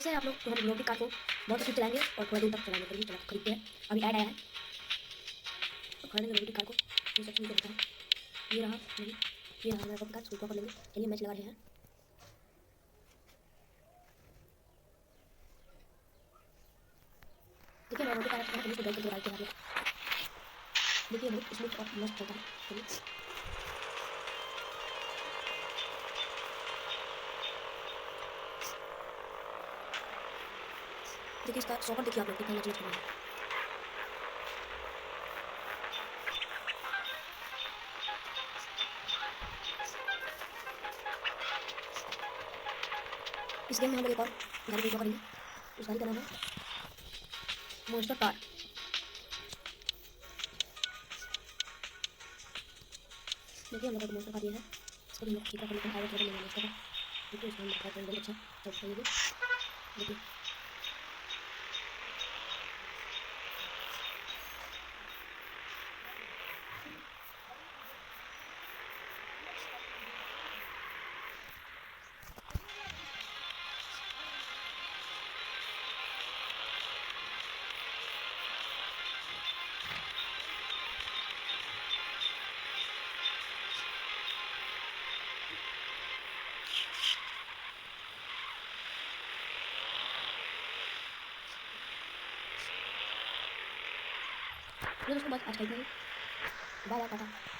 जैसे आप लोग तो हम रोबोटिक कार को बहुत स्पीड चलाएंगे और थोड़ा दूर तक चलाएंगे, करीब चला खरीदते हैं। अभी ऐड आया है तो खरीदेंगे रोबोटिक कार को। ये सेक्शन में रहता है, ये रहा नहीं, ये रहा हमारा रोबोटिक कार, इसको कर लेंगे। चलिए मैच लगा रहे हैं। देखिए हमारा रोबोटिक कार अच्छा है, इसको बैठ करके डालते हैं आप लोग। देखिए बहुत स्मूथ और मस्त चलता है। चलिए देखिए इसका सॉकर देखिए आप लोग कितना नच नच कर रहा है। इस गेम में हम लोग एक और गाड़ी को ड्रॉ करेंगे। उस गाड़ी का नाम है मॉन्स्टर कार। देखिए हम लोग का मॉन्स्टर कार ये है, इसको भी हम लोग ठीक करके लेकिन आगे चलेंगे मॉन्स्टर का। देखिए इसका हम लोग बहुत अच्छा चलता है ये भी। देखिए दोस्तों बस आज का इतना ही। Bye bye Tata.